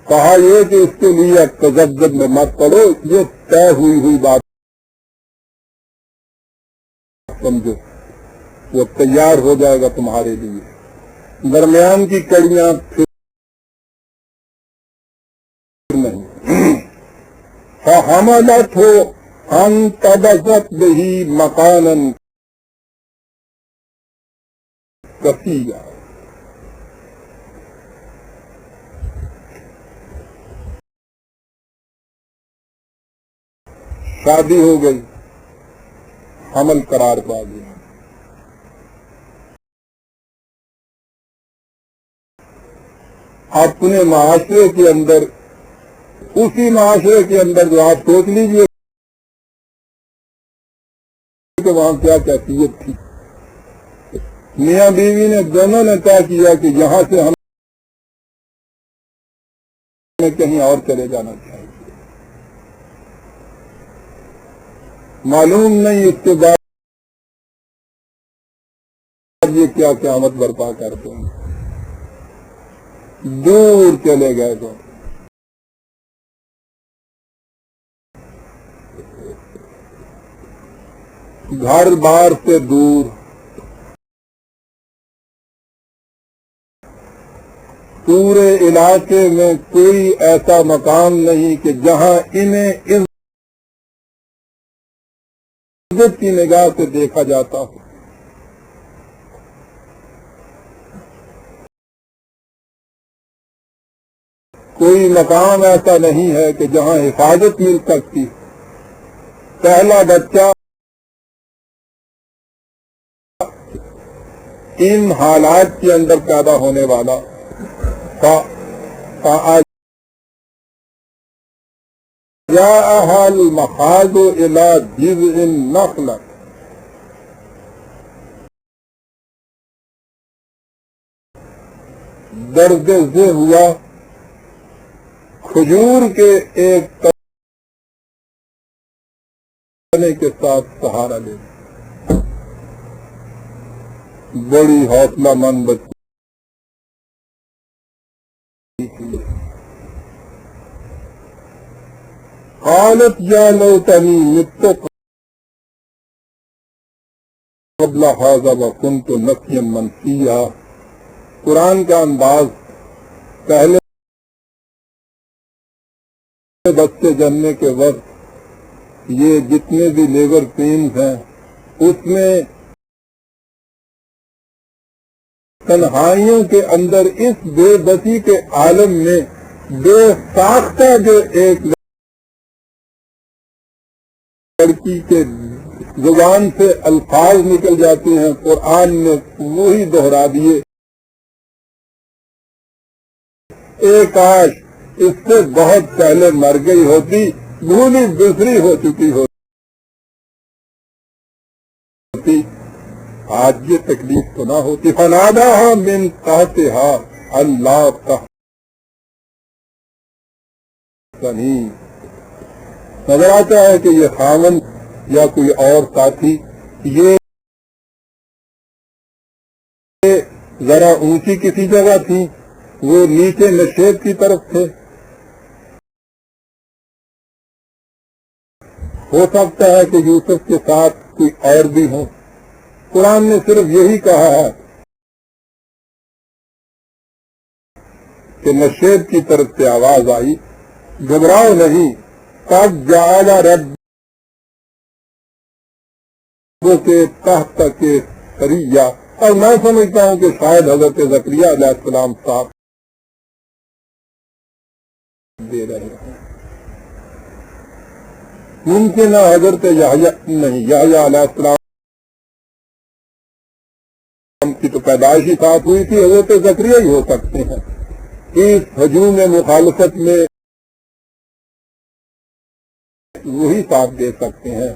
کہا یہ کہ اس کے لیے تجدد میں مت پڑو، یہ طے ہوئی بات سمجھو، وہ تیار ہو جائے گا تمہارے لیے۔ درمیان کی کڑیاں پھر نہیں۔ فحملته فانتبذت به مكانا قصيا۔ شادی ہو گئی، حمل قرار پا گیا۔ اپنے معاشرے کے اندر، اسی معاشرے کے اندر جو آپ سوچ لیجئے کہ وہاں کیا کیفیت تھی۔ میاں بیوی نے دونوں نے طے کیا کہ یہاں سے ہمیں کہیں اور چلے جانا چاہیے۔ معلوم نہیں اس کے بعد یہ کیا قیامت برپا کرتے ہیں۔ دور چلے گئے تو گھر بار سے دور، پورے علاقے میں کوئی ایسا مقام نہیں کہ جہاں انہیں عزت کی نگاہ سے دیکھا جاتا ہو۔ کوئی مقام ایسا نہیں ہے کہ جہاں حفاظت مل سکتی۔ پہلا بچہ ان حالات کے اندر پیدا ہونے والا جاءها المخاض الى جذع النخلة، درد ذہ ہوا کھجور کے ایک تنے کے ساتھ سہارا لے۔ بڑی حوصلہ مند بچی قالت یا لیتنی مت قبل هذا وكنت نسيا منسيا۔ قرآن کا انداز، پہلے بچے جننے کے وقت یہ جتنے بھی لیبر پینز ہیں اس میں تنہائیوں کے اندر اس بے بسی کے عالم میں بے ساختہ جو ایک لڑکی کے زبان سے الفاظ نکل جاتے ہیں، قرآن نے وہی دہرا دیے۔ ایک کاش اس سے بہت پہلے مر گئی ہوتی، بھولی دوسری ہو چکی ہوتی، آج یہ تکلیف تو نہ ہوتی۔ فناداها من تحتها اللہ تحزنی۔ نظر آتا ہے کہ یہ خاوند یا کوئی اور ساتھی یہ ذرا اونچی کسی جگہ تھی، وہ نیچے نشیب کی طرف تھے۔ ہو سکتا ہے کہ یوسف کے ساتھ کوئی اور بھی ہو۔ قرآن نے صرف یہی کہا ہے کہ نشیب کی طرف سے آواز آئی، گھبراؤ نہیں، قد جعل ربک تحتک سریا۔ اور میں سمجھتا ہوں کہ شاید حضرت زکریا علیہ السلام صاحب دے رہے ہیں۔ ممکن ہے حضرت یحییٰ علیہ السلام کی تو پیدائشی ساتھ ہوئی تھی، حضرت زکریا ہی ہو سکتے ہیں۔ اس ہجوم مخالفت میں وہی ساتھ دے سکتے ہیں،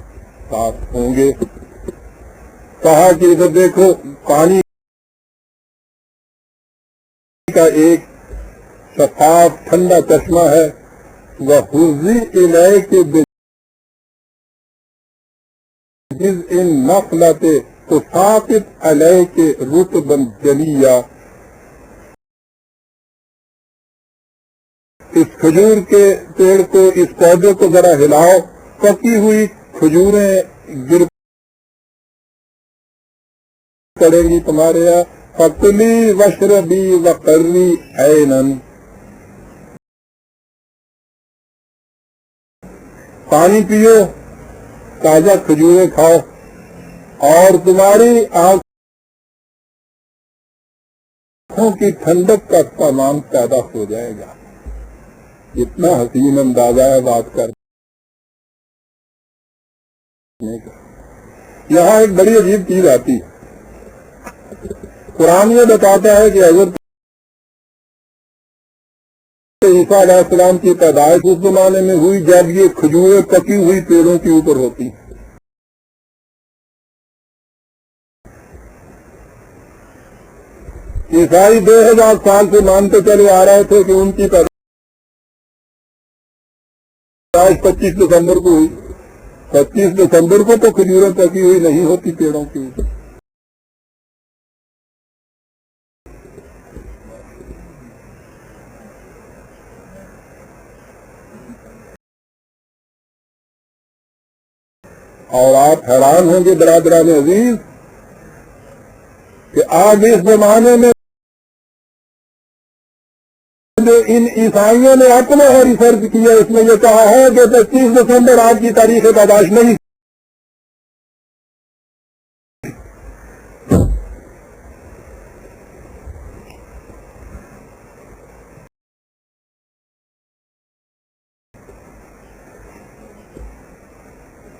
ساتھ ہوں گے۔ کہا کہ ادھر دیکھو، پانی کا ایک شفاف ٹھنڈا چشمہ ہے، وَحُزِّ إِلَيْكِ بِجِذْعِ النَّخْلَةِ تُسَاقِطْ عَلَيْكِ رُطْبًا جَنِيًّا۔ اس کھجور کے پیڑ کو، اس پودے کو ذرا ہلاؤ، پکی ہوئی کھجوریں گر پڑیں گی تمہارے یہاں. فَكُلِي وَاشْرَبِي وَقَرِّي عَيْنًا، پانی پیو، تازہ کھجوریں کھاؤ، اور تمہاری آنکھوں کی ٹھنڈک کا سامان پیدا ہو جائے گا. اتنا حسین اندازہ ہے بات کرنے کا. یہاں ایک بڑی عجیب چیز آتی ہے. قرآن یہ بتاتا ہے کہ حضرت عیسیٰ علیہ السلام کی پیدائش اس زمانے میں ہوئی جب یہ کھجوریں پکی ہوئی پیڑوں کے اوپر ہوتی ہیں. عیسائی 2000 سال سے مانتے چلے آ رہے تھے کہ ان کی پیدائش 25 دسمبر کو ہوئی. 25 دسمبر کو تو کھجوریں پکی ہوئی نہیں ہوتی پیڑوں کے اوپر. اور آپ حیران ہوں گے برادران عزیز کہ آج اس زمانے میں جو ان عیسائیوں نے اپنا ریسرچ کیا، اس میں یہ کہا ہے کہ 25 دسمبر آج کی تاریخ پیدائش نہیں.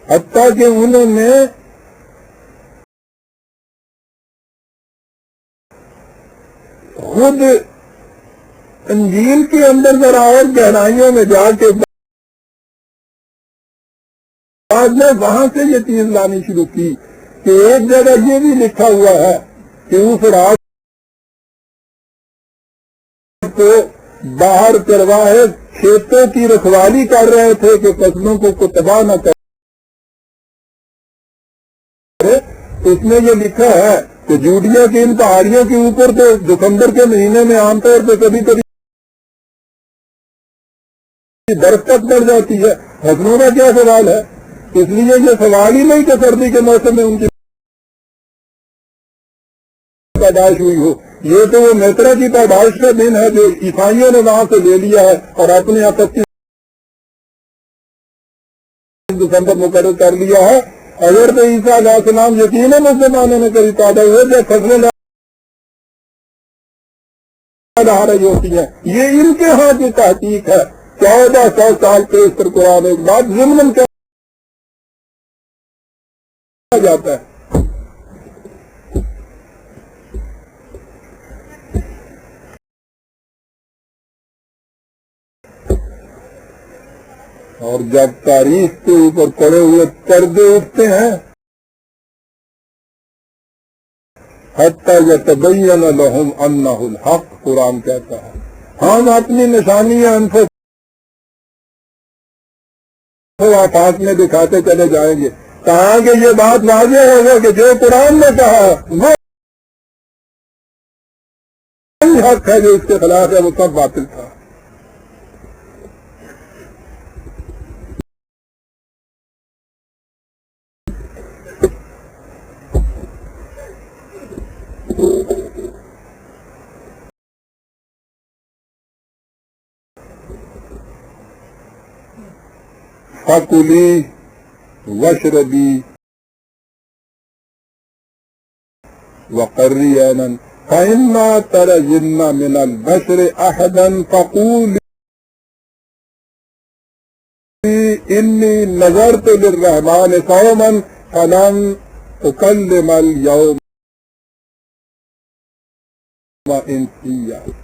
حتیٰ کہ انہوں نے خود انجیل کے اندر ذرا اور گہرائیوں میں جا کے بعد میں وہاں سے یہ چیز لانی شروع کی کہ ایک جگہ یہ بھی لکھا ہوا ہے کہ اس رات کو باہر چرواہے کھیتوں کی رکھوالی کر رہے تھے کہ فصلوں کو تباہ نہ کرے. اس میں یہ لکھا ہے کہ جوڈیا کی ان پہاڑیوں کے اوپر تو دسمبر کے مہینے میں عام طور پہ کبھی کبھی برف تک پڑ جاتی ہے. فصلوں کا کیا سوال ہے؟ اس لیے یہ سوال ہی نہیں کہ سردی کے موسم میں ان کی پیدائش ہوئی ہو. یہ تو وہ میترا کی پیدائش کا دن ہے جو عیسائیوں نے وہاں سے لے لیا ہے اور اپنے یہاں 25 دسمبر مقرر کر لیا ہے. حضرت عیسیٰ علیہ السلام یقیناً اس زمانے میں کبھی پیدا ہوئے جب فصلیں لا رہی ہوتی ہیں. یہ ان کے ہاں کی تحقیق ہے. 1400 سال پیش پر قرآن ایک بات ضمن کیا جاتا ہے. اور جب تاریخ کے اوپر پڑے ہوئے پردے اٹھتے ہیں حتیٰ یتبین لہم انہ الحق، قرآن کہتا ہے ہم اپنی نشانیاں ان سے آفاق میں دکھاتے چلے جائیں گے. کہاں کہ یہ بات واضح ہوگا کہ جو قرآن نے کہا وہ حق ہے، جو اس کے خلاف ہے وہ سب باطل تھا. فَكُلِي وَاشْرَبِي وَقَرِّي عَيْنًا فَإِمَّا تَرَيِنَّ مِنَ الْبَشَرِ أَحَدًا فَقُولِي إِنِّي نَذَرْتُ لِلرَّحْمَنِ صَوْمًا فَلَنْ أُكَلِّمَ الْيَوْمَ إِنْسِيًّا.